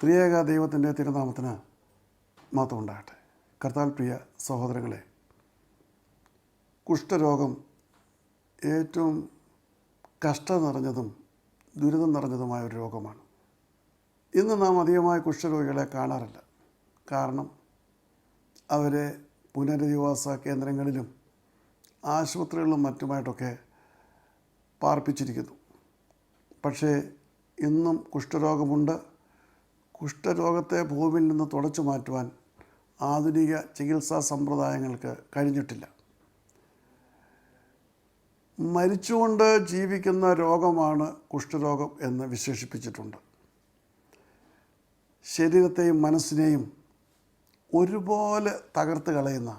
ത്രിയേക ദൈവത്തിൻ്റെ തിരുനാമത്തിന് മഹത്വം ഉണ്ടാകട്ടെ. കർത്താൽ പ്രിയ സഹോദരങ്ങളെ, കുഷ്ഠരോഗം ഏറ്റവും കഷ്ടം നിറഞ്ഞതും ദുരിതം നിറഞ്ഞതുമായ ഒരു രോഗമാണ്. ഇന്ന് നാം അധികമായി കുഷ്ഠരോഗികളെ കാണാറില്ല. കാരണം അവരെ പുനരധിവാസ കേന്ദ്രങ്ങളിലും ആശുപത്രികളിലും മറ്റുമായിട്ടൊക്കെ പാർപ്പിച്ചിരിക്കുന്നു. പക്ഷേ ഇന്നും കുഷ്ഠരോഗമുണ്ട്. കുഷ്ഠരോഗത്തെ ഭൂമിയിൽ നിന്ന് തുടച്ചു മാറ്റുവാൻ ആധുനിക ചികിത്സാ സമ്പ്രദായങ്ങൾക്ക് കഴിഞ്ഞിട്ടില്ല. മരിച്ചുകൊണ്ട് ജീവിക്കുന്ന രോഗമാണ് കുഷ്ഠരോഗം എന്ന് വിശേഷിപ്പിച്ചിട്ടുണ്ട്. ശരീരത്തെയും മനസ്സിനെയും ഒരുപോലെ തകർത്ത് കളയുന്ന,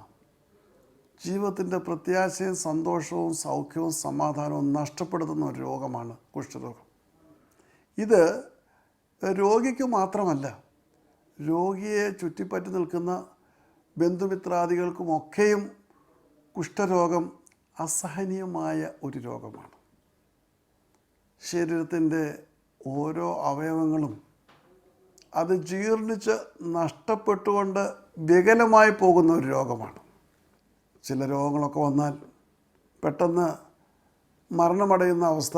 ജീവിതത്തിൻ്റെ പ്രത്യാശയും സന്തോഷവും സൗഖ്യവും സമാധാനവും നഷ്ടപ്പെടുത്തുന്ന ഒരു രോഗമാണ് കുഷ്ഠരോഗം. ഇത് രോഗിക്ക് മാത്രമല്ല, രോഗിയെ ചുറ്റിപ്പറ്റി നിൽക്കുന്ന ബന്ധുമിത്രാദികൾക്കുമൊക്കെയും കുഷ്ഠരോഗം അസഹനീയമായ ഒരു രോഗമാണ്. ശരീരത്തിൻ്റെ ഓരോ അവയവങ്ങളും അത് ജീർണിച്ച് നഷ്ടപ്പെട്ടുകൊണ്ട് വികലമായി പോകുന്ന ഒരു രോഗമാണ്. ചില രോഗങ്ങളൊക്കെ വന്നാൽ പെട്ടെന്ന് മരണമടയുന്ന അവസ്ഥ,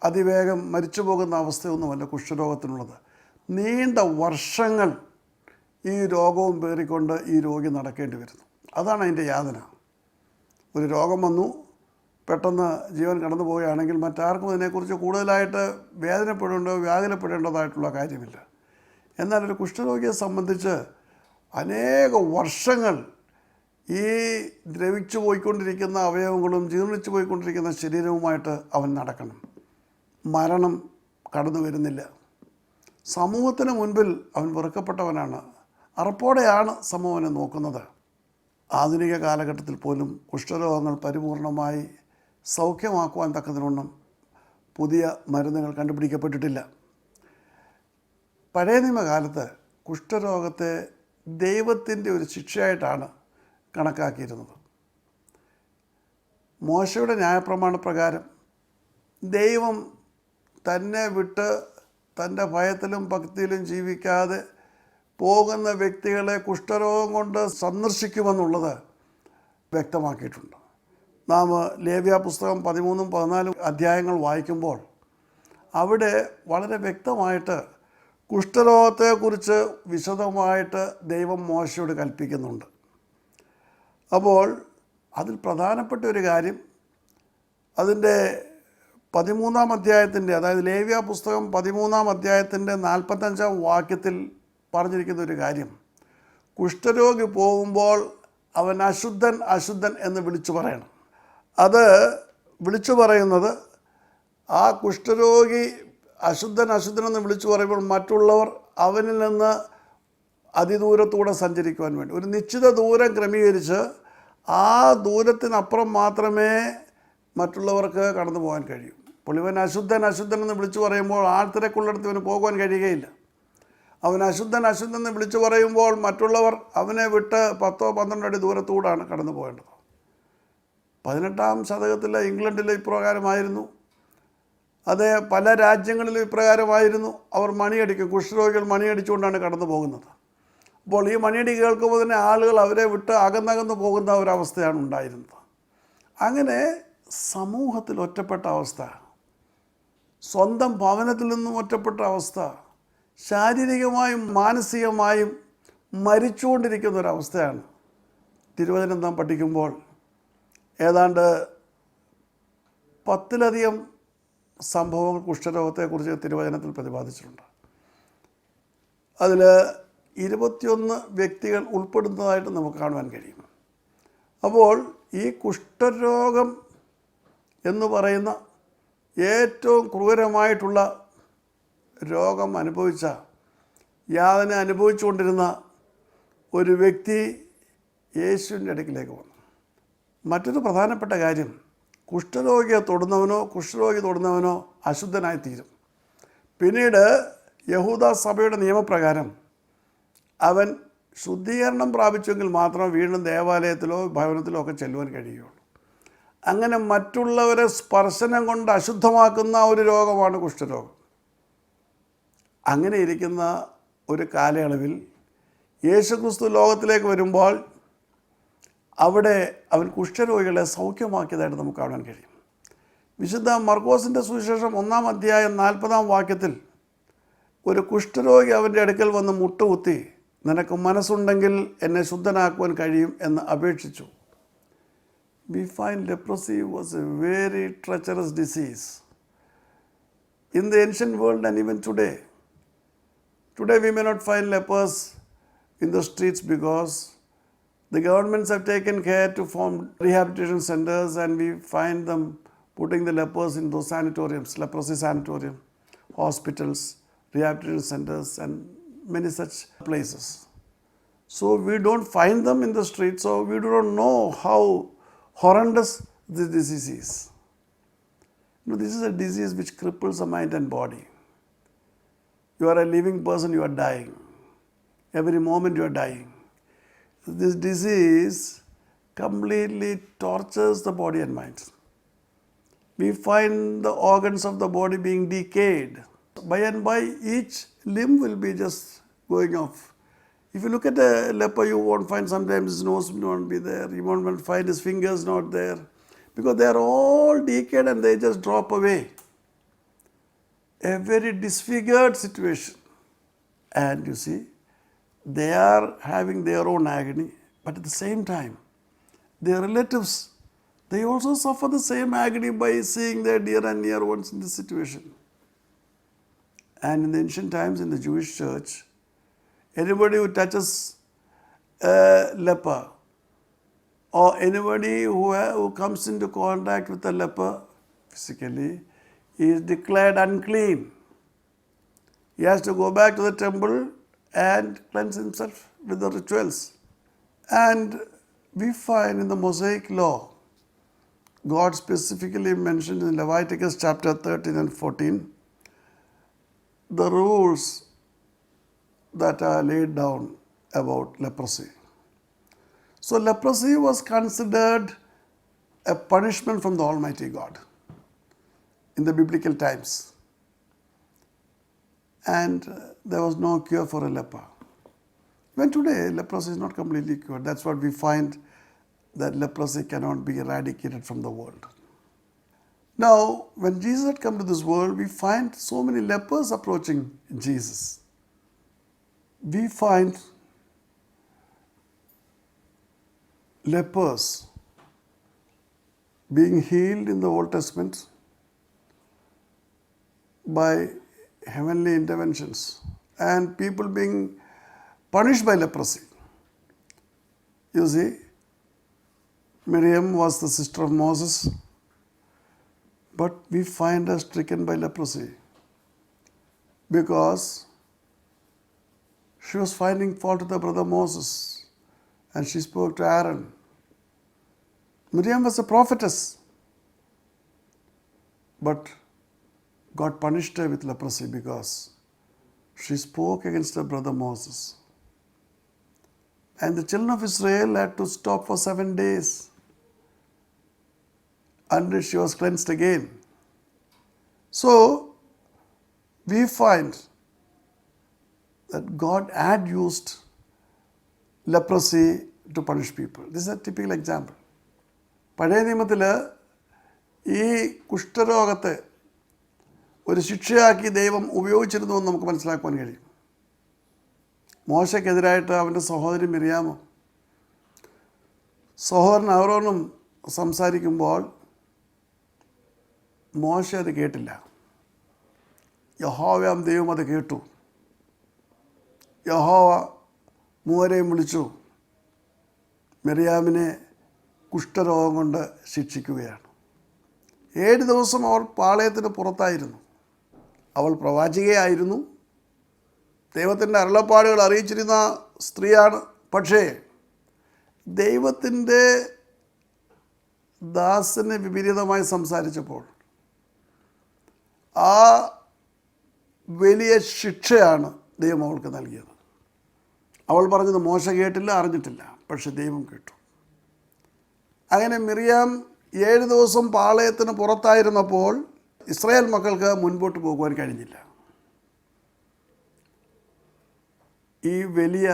അതിവേഗം മരിച്ചു പോകുന്ന അവസ്ഥയൊന്നുമല്ല കുഷ്ഠരോഗത്തിനുള്ളത്. നീണ്ട വർഷങ്ങൾ ഈ രോഗവും പേറിക്കൊണ്ട് ഈ രോഗി നടക്കേണ്ടി വരുന്നു. അതാണ് അതിൻ്റെ യാതന. ഒരു രോഗം വന്നു, പെട്ടെന്ന് ജീവൻ കടന്നു പോവുകയാണെങ്കിൽ മറ്റാർക്കും അതിനെക്കുറിച്ച് കൂടുതലായിട്ട് വ്യാകുലപ്പെടേണ്ടതായിട്ടുള്ള കാര്യമില്ല. എന്നാൽ ഒരു കുഷ്ഠരോഗിയെ സംബന്ധിച്ച് അനേക വർഷങ്ങൾ ഈ ദ്രവിച്ചു പോയിക്കൊണ്ടിരിക്കുന്ന അവയവങ്ങളും ജീർണിച്ചു പോയിക്കൊണ്ടിരിക്കുന്ന ശരീരവുമായിട്ട് അവൻ നടക്കണം. മരണം കടന്നു വരുന്നില്ല. സമൂഹത്തിന് മുൻപിൽ അവൻ വെറുക്കപ്പെട്ടവനാണ്. അറപ്പോടെയാണ് സമൂഹനെ നോക്കുന്നത്. ആധുനിക കാലഘട്ടത്തിൽ പോലും കുഷ്ഠരോഗങ്ങൾ പരിപൂർണമായി സൗഖ്യമാക്കുവാൻ തക്കതിനൊന്നും പുതിയ മരുന്നുകൾ കണ്ടുപിടിക്കപ്പെട്ടിട്ടില്ല. പഴയ നിയമകാലത്ത് കുഷ്ഠരോഗത്തെ ദൈവത്തിൻ്റെ ഒരു ശിക്ഷയായിട്ടാണ് കണക്കാക്കിയിരുന്നത്. മോശയുടെ ന്യായപ്രമാണപ്രകാരം ദൈവം തന്നെ വിട്ട് തൻ്റെ ഭയത്തിലും ഭക്തിയിലും ജീവിക്കാതെ പോകുന്ന വ്യക്തികളെ കുഷ്ഠരോഗം കൊണ്ട് സന്ദർശിക്കുമെന്നുള്ളത് വ്യക്തമാക്കിയിട്ടുണ്ട്. നാം ലേവ്യ പുസ്തകം 13-14 അധ്യായങ്ങൾ വായിക്കുമ്പോൾ അവിടെ വളരെ വ്യക്തമായിട്ട് കുഷ്ഠരോഗത്തെക്കുറിച്ച് വിശദമായിട്ട് ദൈവം മോശയോട് കൽപ്പിക്കുന്നുണ്ട്. അപ്പോൾ അതിൽ പ്രധാനപ്പെട്ട ഒരു കാര്യം, അതിൻ്റെ 13-ാം അധ്യായത്തിൻ്റെ, അതായത് ലേവ്യ പുസ്തകം 13-ാം അധ്യായത്തിൻ്റെ 45-ാം വാക്യത്തിൽ പറഞ്ഞിരിക്കുന്ന ഒരു കാര്യം, കുഷ്ഠരോഗി പോകുമ്പോൾ അവൻ അശുദ്ധൻ അശുദ്ധൻ എന്ന് വിളിച്ചു പറയണം. അത് വിളിച്ചു പറയുന്നത്, ആ കുഷ്ഠരോഗി അശുദ്ധൻ അശുദ്ധൻ എന്ന് വിളിച്ചു പറയുമ്പോൾ മറ്റുള്ളവർ അവനിൽ നിന്ന് അതിദൂരത്തൂടെ സഞ്ചരിക്കുവാൻ വേണ്ടി ഒരു നിശ്ചിത ദൂരം ക്രമീകരിച്ച് ആ ദൂരത്തിനപ്പുറം മാത്രമേ മറ്റുള്ളവർക്ക് കടന്നു പോകാൻ കഴിയൂ. പുള്ളിവൻ അശുദ്ധൻ അശുദ്ധൻ എന്ന് വിളിച്ചു പറയുമ്പോൾ ആൾത്തിരക്കുള്ളിടത്ത് ഇവന് പോകുവാൻ കഴിയുകയില്ല. അവൻ അശുദ്ധൻ അശുദ്ധൻ എന്ന് വിളിച്ചു പറയുമ്പോൾ മറ്റുള്ളവർ അവനെ വിട്ട് 10-12 അടി ദൂരത്തൂടാണ് കടന്നു പോകേണ്ടത്. 18-ാം ശതകത്തിലെ ഇംഗ്ലണ്ടിൽ ഇപ്രകാരമായിരുന്നു. അത് പല രാജ്യങ്ങളിലും ഇപ്രകാരമായിരുന്നു. അവർ മണിയടിക്കും, കുഷ്ഠരോഗികൾ മണിയടിച്ചുകൊണ്ടാണ് കടന്നു പോകുന്നത്. അപ്പോൾ ഈ മണിയടി കേൾക്കുമ്പോൾ തന്നെ ആളുകൾ അവരെ വിട്ട് അകന്നകന്നു പോകുന്ന ഒരവസ്ഥയാണ് ഉണ്ടായിരുന്നത്. അങ്ങനെ സമൂഹത്തിൽ ഒറ്റപ്പെട്ട അവസ്ഥ, സ്വന്തം ഭവനത്തിൽ നിന്നും ഒറ്റപ്പെട്ട അവസ്ഥ, ശാരീരികമായും മാനസികമായും മരിച്ചുകൊണ്ടിരിക്കുന്ന ഒരവസ്ഥയാണ്. തിരുവചനം നാം പഠിക്കുമ്പോൾ ഏതാണ്ട് 10-ലധികം സംഭവങ്ങൾ കുഷ്ഠരോഗത്തെക്കുറിച്ച് തിരുവചനത്തിൽ പ്രതിപാദിച്ചിട്ടുണ്ട്. അതിൽ 21 വ്യക്തികൾ ഉൾപ്പെടുന്നതായിട്ട് നമുക്ക് കാണുവാൻ കഴിയും. അപ്പോൾ ഈ കുഷ്ഠരോഗം എന്ന് പറയുന്ന ഏറ്റവും ക്രൂരമായിട്ടുള്ള രോഗം യാതന അനുഭവിച്ചുകൊണ്ടിരുന്ന ഒരു വ്യക്തി യേശുവിൻ്റെ അടുക്കിലേക്ക് വന്നു. മറ്റൊരു പ്രധാനപ്പെട്ട കാര്യം, കുഷ്ഠരോഗി തൊടുന്നവനോ അശുദ്ധനായിത്തീരും. പിന്നീട് യഹൂദ സഭയുടെ നിയമപ്രകാരം അവൻ ശുദ്ധീകരണം പ്രാപിച്ചെങ്കിൽ മാത്രമേ വീണ്ടും ദേവാലയത്തിലോ ഭവനത്തിലോ ഒക്കെ ചെല്ലുവാൻ കഴിയുകയുള്ളൂ. അങ്ങനെ മറ്റുള്ളവരെ സ്പർശനം കൊണ്ട് അശുദ്ധമാക്കുന്ന ഒരു രോഗമാണ് കുഷ്ഠരോഗം. അങ്ങനെ ഇരിക്കുന്ന ഒരു കാലയളവിൽ യേശുക്രിസ്തു ലോകത്തിലേക്ക് വരുമ്പോൾ അവിടെ അവൻ കുഷ്ഠരോഗികളെ സൗഖ്യമാക്കിയതായിട്ട് നമുക്ക് കാണാൻ കഴിയും. വിശുദ്ധ മർക്കോസിൻ്റെ സുവിശേഷം 1-ാം അധ്യായം 40-ാം വാക്യത്തിൽ ഒരു കുഷ്ഠരോഗി അവൻ്റെ അടുക്കൽ വന്ന് മുട്ടുകുത്തി, നിനക്ക് മനസ്സുണ്ടെങ്കിൽ എന്നെ ശുദ്ധനാക്കുവാൻ കഴിയും എന്ന് അപേക്ഷിച്ചു. We find leprosy was a very treacherous disease in the ancient world and even today. Today we may not find lepers in the streets because the governments have taken care to form rehabilitation centers, and we find them putting the lepers in those sanatoriums, leprosy sanatorium, hospitals, rehabilitation centers, and many such places. So we don't find them in the street, so we do not know how horrendous this disease is. This is a disease which cripples the mind and body. You are a living person, you are dying. Every moment you are dying. This disease completely tortures the body and mind. We find the organs of the body being decayed. By and by, each limb will be just going off. If you look at a leper, you won't find sometimes his nose will not be there. You won't find his fingers not there. Because they are all decayed and they just drop away. A very disfigured situation. And you see, they are having their own agony. But at the same time, their relatives, they also suffer the same agony by seeing their dear and near ones in this situation. And in the ancient times in the Jewish church, anybody who touches a leper or anybody who comes into contact with a leper physically is declared unclean. He has to go back to the temple and cleanse himself with the rituals. And we find in the Mosaic law, God specifically mentioned in Leviticus chapter 13 and 14, the rules that are laid down about leprosy. So leprosy was considered a punishment from the Almighty God in the biblical times. And there was no cure for a leper. Even today, leprosy is not completely cured. That's what we find, that leprosy cannot be eradicated from the world. Now, when Jesus had come to this world, we find so many lepers approaching Jesus. We find lepers being healed in the Old Testament by heavenly interventions, and people being punished by leprosy. You see, Miriam was the sister of Moses, but we find her stricken by leprosy because she was finding fault with her brother Moses, and she spoke to Aaron. Miriam was a prophetess, but God punished her with leprosy because she spoke against her brother Moses. And the children of Israel had to stop for 7 days until she was cleansed again. So, we find that God had used leprosy to punish people. This is a typical example. പഴയ നിയമത്തിൽ ഈ കുഷ്ഠരോഗത്തെ ഒരു ശിക്ഷയാക്കി ദൈവം ഉപയോഗിച്ചിരുന്നു എന്ന് നമുക്ക് മനസ്സിലാക്കുവാൻ കഴിയും. മോശയ്ക്കെതിരായിട്ട് അവൻ്റെ സഹോദരി മിരിയാമും സഹോദരൻ അഹരോനും സംസാരിക്കുമ്പോൾ മോശ അത് കേട്ടില്ല. യഹോവയാം ദൈവം അത് കേട്ടു. യഹോവ മൂവരെയും വിളിച്ചു മിരിയാമിനെ കുഷ്ഠരോഗം കൊണ്ട് ശിക്ഷിക്കുകയാണ്. 7 ദിവസം അവർ പാളയത്തിന് പുറത്തായിരുന്നു. അവൾ പ്രവാചികയായിരുന്നു, ദൈവത്തിൻ്റെ അരുളപ്പാടുകൾ അറിയിച്ചിരുന്ന സ്ത്രീയാണ്. പക്ഷേ ദൈവത്തിൻ്റെ ദാസന് വിപരീതമായി സംസാരിച്ചപ്പോൾ ആ വലിയ ശിക്ഷയാണ് ദൈവം അവൾക്ക് നൽകിയത്. അവൾ പറഞ്ഞത് മോശ കേട്ടില്ല, അറിഞ്ഞിട്ടില്ല, പക്ഷെ ദൈവം കേട്ടു. അങ്ങനെ മിറിയാം 7 ദിവസം പാളയത്തിന് പുറത്തായിരുന്നപ്പോൾ ഇസ്രായേൽ മക്കൾക്ക് മുൻപോട്ട് പോകുവാൻ കഴിഞ്ഞില്ല. ഈ വലിയ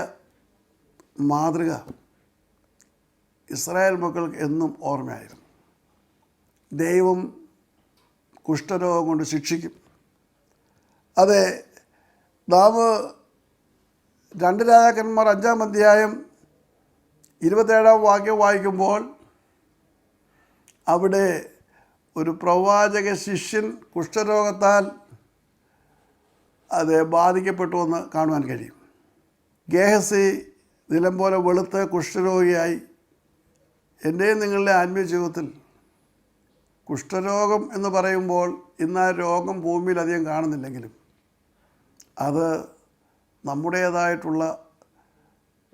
മാതൃക ഇസ്രായേൽ മക്കൾക്ക് എന്നും ഓർമ്മയായിരുന്നു. ദൈവം കുഷ്ഠരോഗം കൊണ്ട് ശിക്ഷിക്കും. അതെ, നാം 2 രാജാക്കന്മാർ 5-ാം അധ്യായം 27-ാം വാക്യം വായിക്കുമ്പോൾ അവിടെ ഒരു പ്രവാചക ശിഷ്യൻ കുഷ്ഠരോഗത്താൽ അത് ബാധിക്കപ്പെട്ടു എന്ന് കാണുവാൻ കഴിയും. ഗേഹസി നിലം പോലെ വെളുത്ത് കുഷ്ഠരോഗിയായി. എൻ്റെയും നിങ്ങളുടെ ആത്മീയ ജീവിതത്തിൽ കുഷ്ഠരോഗം എന്ന് പറയുമ്പോൾ ഇന്ന് ആ രോഗം ഭൂമിയിൽ അധികം കാണുന്നില്ലെങ്കിലും അത് നമ്മുടേതായിട്ടുള്ള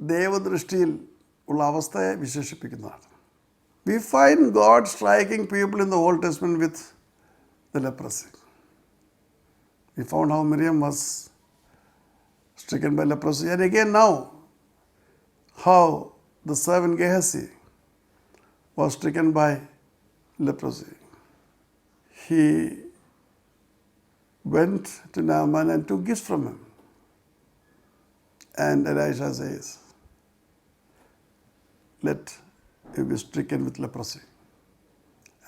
ദൈവദൃഷ്ടിയിൽ ഉള്ള അവസ്ഥയെ വിശേഷിപ്പിക്കുന്നതാണ്. We find God striking people in the Old Testament with the leprosy. We found how Miriam was stricken by leprosy. And again now, how the servant Gehazi was stricken by leprosy. He went to Naaman and took gifts from him. And Elisha says, let you be stricken with leprosy.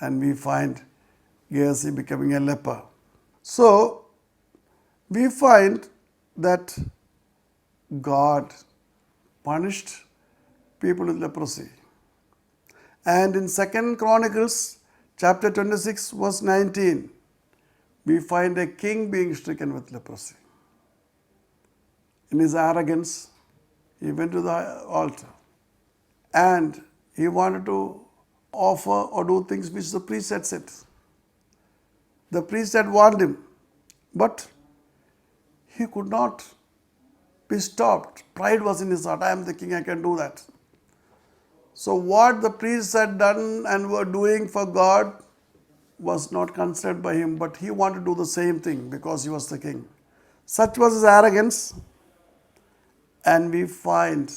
And we find Gehazi becoming a leper. So, we find that God punished people with leprosy. And in 2 Chronicles chapter 26 verse 19, we find a king being stricken with leprosy. In his arrogance, he went to the altar and he wanted to offer or do things which the priest had said. The priest had warned him, but he could not be stopped. Pride was in his heart. I am the king, I can do that. So what the priests had done and were doing for God was not considered by him, but he wanted to do the same thing because he was the king. Such was his arrogance. And we find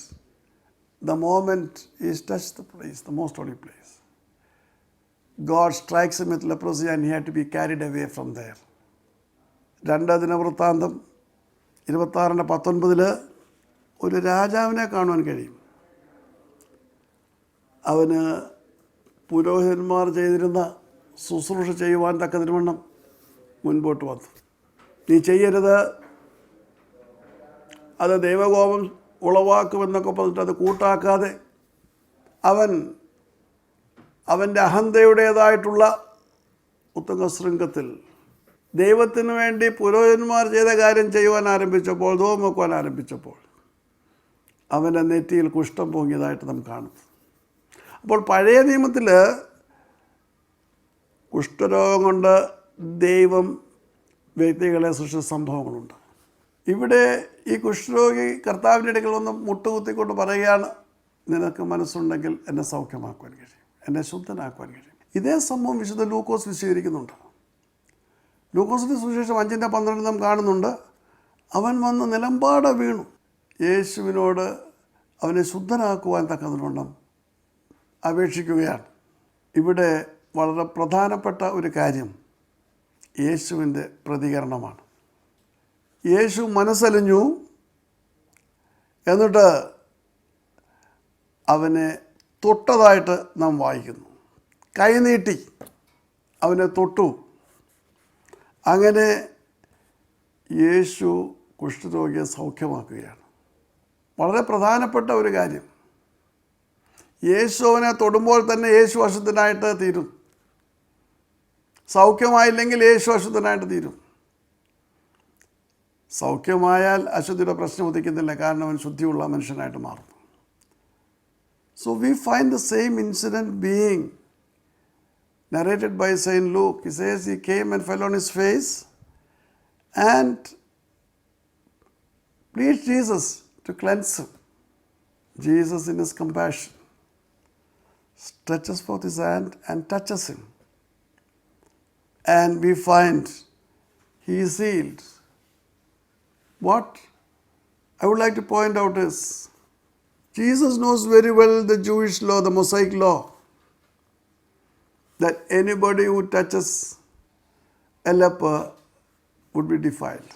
the moment he touched the place, the most holy place, God strikes him with leprosy and he had to be carried away from there. 2 ദിനവൃത്താന്തം 26:19 ഒരു രാജാവിനെ കാണുവാൻ കഴിയും. അവന് പുരോഹിതന്മാർ ചെയ്തിരുന്ന ശുശ്രൂഷ ചെയ്യുവാൻ തക്കതിനുവണ്ണം മുൻപോട്ട് വന്നു. നീ ചെയ്യരുത്, അത് ദൈവകോപം ഉളവാക്കുമെന്നൊക്കെ പറഞ്ഞിട്ട് അത് കൂട്ടാക്കാതെ അവൻ്റെ അഹന്തയുടേതായിട്ടുള്ള ഉത്തമശൃംഗത്തിൽ ദൈവത്തിന് വേണ്ടി പുരോഹിതന്മാർ ചെയ്ത കാര്യം ചെയ്യുവാൻ ആരംഭിച്ചപ്പോൾ, ധൂപം വെക്കുവാൻ ആരംഭിച്ചപ്പോൾ അവൻ്റെ നെറ്റിയിൽ കുഷ്ഠം പൊങ്ങിയതായിട്ട് നാം കാണുന്നു. അപ്പോൾ പഴയ നിയമത്തിൽ കുഷ്ഠരോഗം കൊണ്ട് ദൈവം വ്യക്തികളെ സൃഷ്ടിച്ച സംഭവങ്ങളുണ്ട്. ഇവിടെ ഈ കുഷ്ഠരോഗി കർത്താവിൻ്റെ അടുക്കൽ വന്ന് മുട്ടുകുത്തിക്കൊണ്ട് പറയുകയാണ്, നിനക്ക് മനസ്സുണ്ടെങ്കിൽ എന്നെ സൗഖ്യമാക്കുവാൻ കഴിയും, എന്നെ ശുദ്ധനാക്കുവാൻ കഴിയും. ഇതേ സംഭവം വിശുദ്ധ ലൂക്കോസ് വിശദീകരിക്കുന്നുണ്ട്. ലൂക്കോസിൻ്റെ സുവിശേഷം 5:12 നാം കാണുന്നുണ്ട്. അവൻ വന്ന് നിലമ്പാടെ വീണു യേശുവിനോട് അവനെ ശുദ്ധനാക്കുവാൻ തക്കതിനുവണ്ണം അപേക്ഷിക്കുകയാണ്. ഇവിടെ വളരെ പ്രധാനപ്പെട്ട ഒരു കാര്യം യേശുവിൻ്റെ പ്രതികരണമാണ്. യേശു മനസ്സലിഞ്ഞു, എന്നിട്ട് അവനെ തൊട്ടതായിട്ട് നാം വായിക്കുന്നു. കൈനീട്ടി അവനെ തൊട്ടു. അങ്ങനെ യേശു കുഷ്ഠരോഗിയെ സൗഖ്യമാക്കുകയാണ്. വളരെ പ്രധാനപ്പെട്ട ഒരു കാര്യം, യേശു അവനെ തൊടുമ്പോൾ തന്നെ യേശു അശുദ്ധനായിട്ട് തീരും. സൗഖ്യമായില്ലെങ്കിൽ യേശു അശുദ്ധനായിട്ട് തീരും. സൗഖ്യമായാൽ അശുദ്ധിയുടെ പ്രശ്നം ഉദിക്കുന്നില്ല, കാരണം അവൻ ശുദ്ധിയുള്ള മനുഷ്യനായിട്ട് മാറുന്നു. So we find the same incident being narrated by Saint Luke. He says he came and fell on his face and pleased Jesus to cleanse him. Jesus in his compassion stretches forth his hand and touches him. And we find he is healed. What I would like to point out is, Jesus knows very well the Jewish law, the Mosaic law, that anybody who touches a leper would be defiled.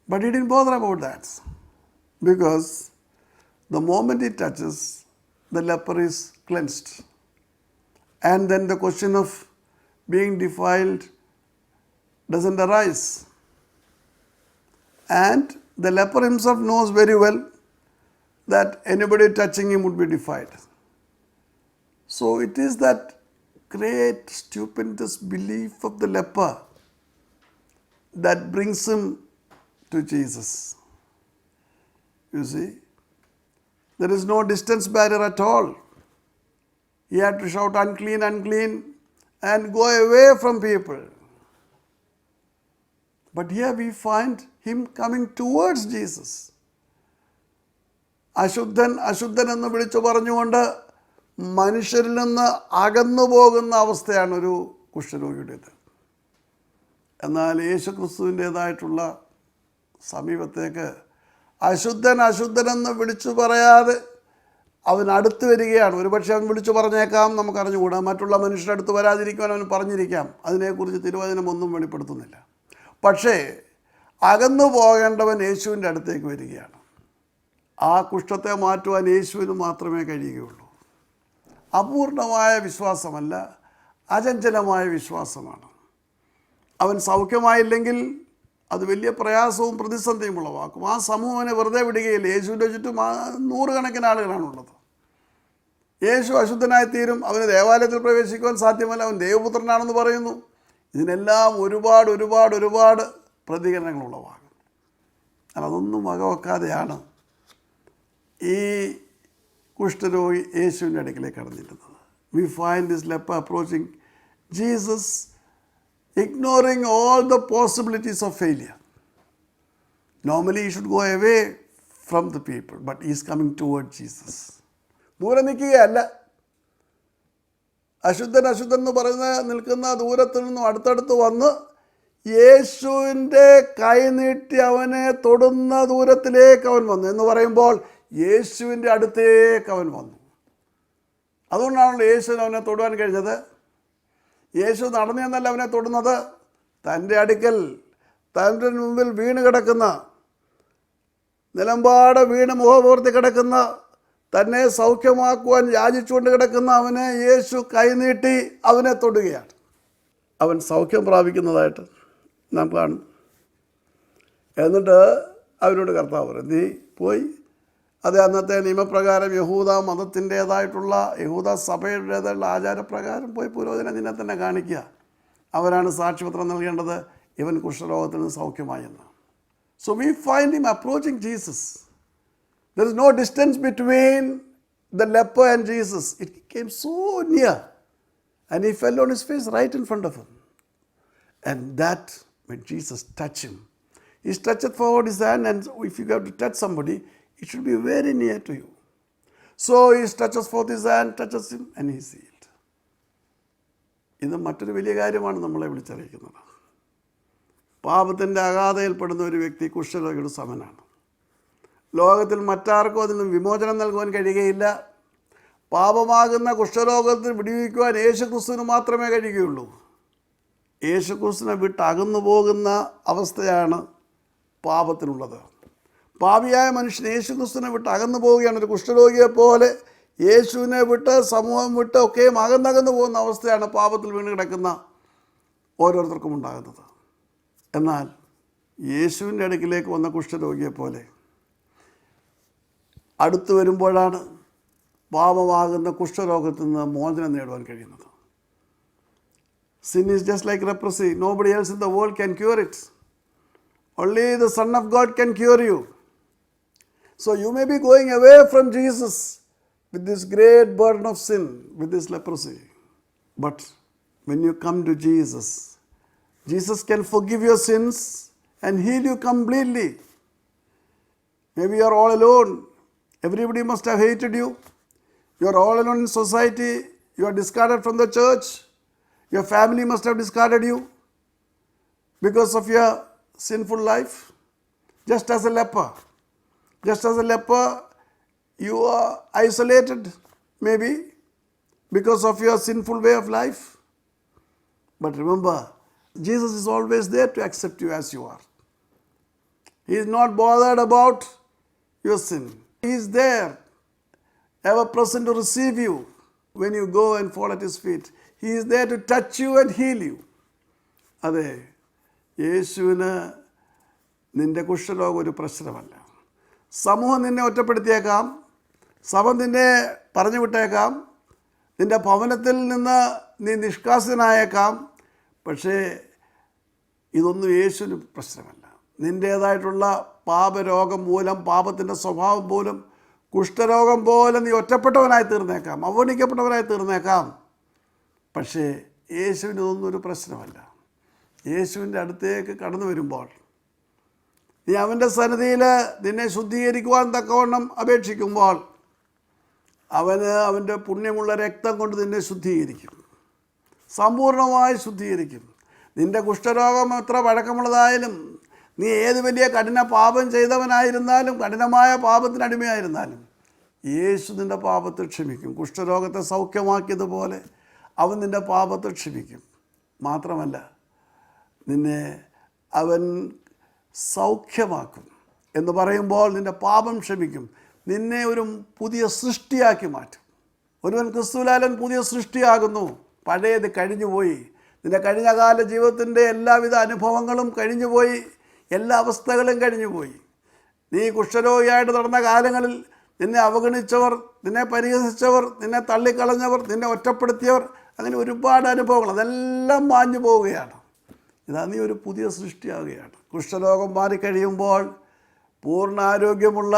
But he didn't bother about that. because the moment he touches, the leper is cleansed. And then the question of being defiled doesn't arise. And the leper himself knows very well that anybody touching him would be defiled. So it is that great stupendous belief of the leper that brings him to Jesus. You see, there is no distance barrier at all. He had to shout unclean, unclean and go away from people. But here we find him coming towards Jesus. അശുദ്ധൻ അശുദ്ധൻ എന്ന് വിളിച്ചു പറഞ്ഞുകൊണ്ട് മനുഷ്യരിൽ നിന്ന് അകന്നു പോകുന്ന അവസ്ഥയാണ് ഒരു കുഷ്ഠരോഗിയുടേത്. എന്നാൽ യേശുക്രിസ്തുവിൻ്റേതായിട്ടുള്ള സമീപത്തേക്ക് അശുദ്ധൻ അശുദ്ധനെന്ന് വിളിച്ചു പറയാതെ അവൻ അടുത്ത് വരികയാണ്. ഒരുപക്ഷെ അവൻ വിളിച്ചു പറഞ്ഞേക്കാം, നമുക്കറിഞ്ഞുകൂടാ. മറ്റുള്ള മനുഷ്യരുടെ അടുത്ത് വരാതിരിക്കുവാൻ അവൻ പറഞ്ഞിരിക്കാം. അതിനെക്കുറിച്ച് തിരുവചനം ഒന്നും വെളിപ്പെടുത്തുന്നില്ല. പക്ഷേ അകന്നു പോകേണ്ടവൻ യേശുവിൻ്റെ അടുത്തേക്ക് വരികയാണ്. ആ കുഷ്ഠത്തെ മാറ്റുവാൻ യേശുവിന് മാത്രമേ കഴിയുകയുള്ളൂ. അപൂർണമായ വിശ്വാസമല്ല, അചഞ്ചലമായ വിശ്വാസമാണ്. അവൻ സൗഖ്യമായില്ലെങ്കിൽ അത് വലിയ പ്രയാസവും പ്രതിസന്ധിയും ഉളവാക്കും. ആ സമൂഹം അവനെ വെറുതെ വിടുകയില്ല. യേശുവിൻ്റെ ചുറ്റും നൂറുകണക്കിന് ആളുകളാണുള്ളത്. യേശു അശുദ്ധനായിത്തീരും, അവന് ദേവാലയത്തിൽ പ്രവേശിക്കുവാൻ സാധ്യമല്ല, അവൻ ദൈവപുത്രനാണെന്ന് പറയുന്നു. ഇതിനെല്ലാം ഒരുപാട് ഒരുപാട് ഒരുപാട് പ്രതികരണങ്ങൾ ഉളവാകും. അതൊന്നും വകവെക്കാതെയാണ് ഈ കുഷ്ഠരോഗി യേശുവിൻ്റെ അടുക്കിലേക്ക് കടന്നിരുന്നത്. We find this leper approaching Jesus, ignoring all the possibilities of failure. Normally he should go away from the people, but he is coming towards Jesus. ദൂരെ നിൽക്കുകയല്ല. അശുദ്ധൻ അശുദ്ധൻ എന്ന് പറയുന്ന നിൽക്കുന്ന ദൂരത്തിൽ നിന്നും അടുത്തടുത്ത് വന്ന് യേശുവിൻ്റെ കൈ നീട്ടി അവനെ തൊടുന്ന ദൂരത്തിലേക്ക് അവൻ വന്നു എന്ന് പറയുമ്പോൾ യേശുവിൻ്റെ അടുത്തേക്ക് അവൻ വന്നു. അതുകൊണ്ടാണല്ലോ യേശുവിന് അവനെ തൊടുവാൻ കഴിഞ്ഞത്. യേശു നടന്നു എന്നല്ല അവനെ തൊടുന്നത്, തൻ്റെ അടുക്കൽ തൻ്റെ മുമ്പിൽ വീണ് കിടക്കുന്ന, നിലമ്പാടെ വീണ് മുഖപൂർത്തി കിടക്കുന്ന, തന്നെ സൗഖ്യമാക്കുവാൻ യാചിച്ചുകൊണ്ട് കിടക്കുന്ന അവനെ യേശു കൈനീട്ടി അവനെ തൊടുകയാണ്. അവൻ സൗഖ്യം പ്രാപിക്കുന്നതായിട്ട് നാം കാണും. എന്നിട്ട് അവനോട് കർത്താവ് പറയും, നീ പോയി അത് അന്നത്തെ നിയമപ്രകാരം യഹൂദ മതത്തിൻ്റേതായിട്ടുള്ള യഹൂദ സഭയുടേതായിട്ടുള്ള ആചാരപ്രകാരം പോയി പുരോഹിതനെ നിന്നെ തന്നെ കാണിക്കുക. അവരാണ് സാക്ഷ്യപത്രം നൽകേണ്ടത് ഇവൻ കുഷ്ഠരോഗത്തിൽ നിന്ന് സൗഖ്യമായെന്ന്. So we find him approaching Jesus. There is no distance between the leper and Jesus. It came so near and he fell on his face right in front of him. And that when Jesus touched him, he stretched forward his hand, and if you have to touch somebody, it should be very near to you. So he stretches forth his hand, touches him, and he is healed. ഇത് മറ്റൊരു വലിയ കാര്യമാണ് നമ്മളെ വിളിച്ചറിയിക്കുന്നത്. പാപത്തിൻ്റെ അഗാധയിൽപ്പെടുന്ന ഒരു വ്യക്തി കുഷ്ഠരോഗിയുടെ സമനാണ്. ലോകത്തിൽ മറ്റാർക്കും അതിൽ നിന്ന് വിമോചനം നൽകുവാൻ കഴിയുകയില്ല. പാപമാകുന്ന കുഷ്ഠരോഗത്തിൽ വിടുവിക്കുവാൻ യേശുക്രിസ്തുവിന് മാത്രമേ കഴിയുകയുള്ളൂ. യേശുക്രിസ്തുവിനെ വിട്ട് അകന്നു പോകുന്ന അവസ്ഥയാണ് പാപത്തിനുള്ളത്. പാപിയായ മനുഷ്യൻ യേശുക്രിസ്തുവിനെ വിട്ട് അകന്നു പോവുകയാണ്. ഒരു കുഷ്ഠരോഗിയെ പോലെ യേശുവിനെ വിട്ട് സമൂഹം വിട്ട് ഒക്കെയും അകന്നകന്നു പോകുന്ന അവസ്ഥയാണ് പാപത്തിൽ വീണ് കിടക്കുന്ന ഓരോരുത്തർക്കും ഉണ്ടാകുന്നത്. എന്നാൽ യേശുവിൻ്റെ അടുക്കിലേക്ക് വന്ന കുഷ്ഠരോഗിയെ പോലെ അടുത്തു വരുമ്പോഴാണ് പാപമാകുന്ന കുഷ്ഠരോഗത്തിൽ നിന്ന് മോചനം നേടുവാൻ കഴിയുന്നത്. Sin is just like leprosy. Nobody else in the world can cure it. Only the Son of God can cure you. So you may be going away from Jesus with this great burden of sin, with this leprosy. But when you come to Jesus, Jesus can forgive your sins and heal you completely. Maybe you are all alone. Everybody must have hated you. You are all alone in society. You are discarded from the church. Your family must have discarded you because of your sinful life. Just as a leper. Just as a leper, you are isolated maybe because of your sinful way of life. But remember, Jesus is always there to accept you as you are. He is not bothered about your sin. He is there, ever present to receive you when you go and fall at his feet. He is there to touch you and heal you. അതെ, യേശുവിന് നിൻ്റെ കുഷ്ഠരോഗം ഒരു പ്രശ്നമല്ല. സമൂഹം നിന്നെ ഒറ്റപ്പെടുത്തിയേക്കാം, സഭ നിന്നെ പറഞ്ഞു വിട്ടേക്കാം, നിൻ്റെ ഭവനത്തിൽ നിന്ന് നീ നിഷ്കാസിതനായേക്കാം. പക്ഷേ ഇതൊന്നും യേശുവിന് പ്രശ്നമല്ല. നിൻ്റേതായിട്ടുള്ള പാപരോഗം മൂലം, പാപത്തിൻ്റെ സ്വഭാവം മൂലം, കുഷ്ഠരോഗം പോലെ നീ ഒറ്റപ്പെട്ടവനായി തീർന്നേക്കാം, അവഗണിക്കപ്പെട്ടവനായി തീർന്നേക്കാം. പക്ഷേ യേശുവിന് ഇതൊന്നും ഒരു പ്രശ്നമല്ല. യേശുവിൻ്റെ അടുത്തേക്ക് കടന്നു വരുമ്പോൾ, നീ അവൻ്റെ സന്നിധിയിൽ നിന്നെ ശുദ്ധീകരിക്കുവാൻ തക്കവണ്ണം അപേക്ഷിക്കുമ്പോൾ, അവന് അവൻ്റെ പുണ്യമുള്ള രക്തം കൊണ്ട് നിന്നെ ശുദ്ധീകരിക്കും, സമ്പൂർണ്ണമായി ശുദ്ധീകരിക്കും. നിൻ്റെ കുഷ്ഠരോഗം എത്ര പഴക്കമുള്ളതായാലും, നീ ഏത് വലിയ കഠിന പാപം ചെയ്തവനായിരുന്നാലും, കഠിനമായ പാപത്തിനടിമയായിരുന്നാലും, യേശു നിൻ്റെ പാപത്തെ ക്ഷമിക്കും. കുഷ്ഠരോഗത്തെ സൗഖ്യമാക്കിയതുപോലെ അവൻ നിൻ്റെ പാപത്തെ ക്ഷമിക്കും. മാത്രമല്ല, നിന്നെ അവൻ സൗഖ്യമാക്കും എന്ന് പറയുമ്പോൾ നിൻ്റെ പാപം ക്ഷമിക്കും, നിന്നെ ഒരു പുതിയ സൃഷ്ടിയാക്കി മാറ്റും. ഒരുവൻ ക്രിസ്തുവിലാൽ പുതിയ സൃഷ്ടിയാകുന്നു. പഴയത് കഴിഞ്ഞുപോയി. നിൻ്റെ കഴിഞ്ഞകാല ജീവിതത്തിൻ്റെ എല്ലാവിധ അനുഭവങ്ങളും കഴിഞ്ഞുപോയി, എല്ലാ അവസ്ഥകളും കഴിഞ്ഞുപോയി. നീ കുഷ്ഠരോഗിയായിട്ട് നടന്ന കാലങ്ങളിൽ നിന്നെ അവഗണിച്ചവർ, നിന്നെ പരിഹസിച്ചവർ, നിന്നെ തള്ളിക്കളഞ്ഞവർ, നിന്നെ ഒറ്റപ്പെടുത്തിയവർ, അങ്ങനെ ഒരുപാട് അനുഭവങ്ങൾ, അതെല്ലാം മാഞ്ഞു പോവുകയാണ്. ഇതാ, നീ ഒരു പുതിയ സൃഷ്ടിയാവുകയാണ്. കുഷ്ഠരോഗം മാറിക്കഴിയുമ്പോൾ പൂർണ്ണ ആരോഗ്യമുള്ള,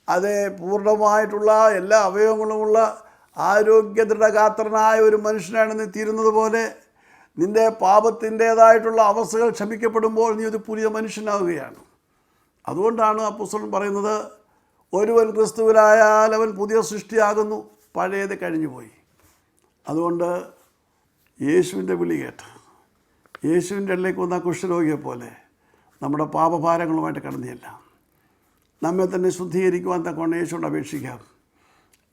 അതേ പൂർണ്ണമായിട്ടുള്ള എല്ലാ അവയവങ്ങളുമുള്ള ആരോഗ്യദൃഢഗാത്രനായ ഒരു മനുഷ്യനാണ് നീ തീരുന്നത് പോലെ, നിൻ്റെ പാപത്തിൻ്റേതായിട്ടുള്ള അവസ്ഥകൾ ക്ഷമിക്കപ്പെടുമ്പോൾ നീ ഒരു പുതിയ മനുഷ്യനാവുകയാണ്. അതുകൊണ്ടാണ് അപ്പോസ്തലൻ പറയുന്നത്, ഒരുവൻ ക്രിസ്തുവിലായാൽ അവൻ പുതിയ സൃഷ്ടിയാകുന്നു, പഴയത് കഴിഞ്ഞുപോയി. അതുകൊണ്ട് യേശുവിൻ്റെ വിളി കേട്ട് യേശുവിൻ്റെ ഇടയിലേക്ക് വന്ന കുഷ്ഠരോഗിയെ പോലെ നമ്മുടെ പാപഭാരങ്ങളുമായിട്ട് കടന്നില്ല, നമ്മെ തന്നെ ശുദ്ധീകരിക്കുവാൻ തക്കവണ്ണം യേശുവിനോട് അപേക്ഷിക്കാം.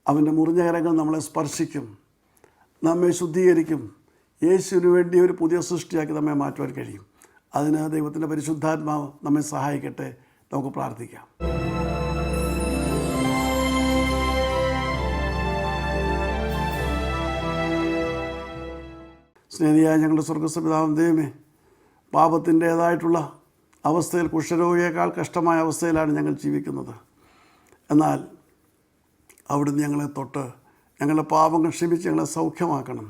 അവൻ്റെ മുറിഞ്ഞ കരങ്ങൾ നമ്മളെ സ്പർശിക്കും, നമ്മെ ശുദ്ധീകരിക്കും. യേശുവിന് വേണ്ടി ഒരു പുതിയ സൃഷ്ടിയാക്കി നമ്മെ മാറ്റുവാൻ കഴിയും. അതിന് ദൈവത്തിൻ്റെ പരിശുദ്ധാത്മാവ് നമ്മെ സഹായിക്കട്ടെ. നമുക്ക് പ്രാർത്ഥിക്കാം. സ്നേഹിയായ ഞങ്ങളുടെ സ്വർഗ്ഗസ്ഥപിതാവാം ദൈവമേ, പാപത്തിൻ്റേതായിട്ടുള്ള അവസ്ഥയിൽ, കുഷ്ഠരോഗിയേക്കാൾ കഷ്ടമായ അവസ്ഥയിലാണ് ഞങ്ങൾ ജീവിക്കുന്നത്. എന്നാൽ അവിടുന്ന് ഞങ്ങളെ തൊട്ട് ഞങ്ങളുടെ പാപങ്ങൾ ക്ഷമിച്ച് ഞങ്ങളെ സൗഖ്യമാക്കണം.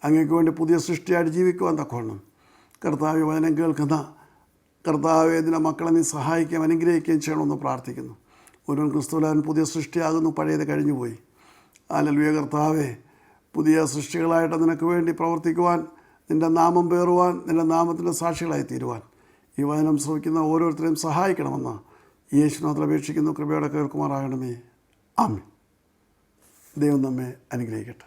അങ്ങേക്ക് വേണ്ടി പുതിയ സൃഷ്ടിയായിട്ട് ജീവിക്കുവാൻ തക്കവണ്ണം കർത്താവേ, വചനം കേൾക്കുന്ന കർത്താവേ, ഇതിൻ്റെ മക്കളെ നീ സഹായിക്കുകയും അനുഗ്രഹിക്കുകയും ചെയ്യണമെന്ന് പ്രാർത്ഥിക്കുന്നു. ഒരുവൻ ക്രിസ്തുവിലാൻ പുതിയ സൃഷ്ടിയാകുന്നു, പഴയത് കഴിഞ്ഞുപോയി. ഹല്ലേലൂയ. കർത്താവേ, പുതിയ സൃഷ്ടികളായിട്ട് നിനക്ക് വേണ്ടി പ്രവർത്തിക്കുവാൻ, നിൻ്റെ നാമം പേറുവാൻ, നിൻ്റെ നാമത്തിൻ്റെ സാക്ഷികളായി തീരുവാൻ ഈ വചനം ശ്രവിക്കുന്ന ഓരോരുത്തരെയും സഹായിക്കണമെന്ന് യേശുനാഥൻ അപേക്ഷിക്കുന്നു. കൃപയോടെ കേൾക്കുമാറാകണമേ. ആമേൻ. ദൈവം നമ്മെ അനുഗ്രഹിക്കട്ടെ.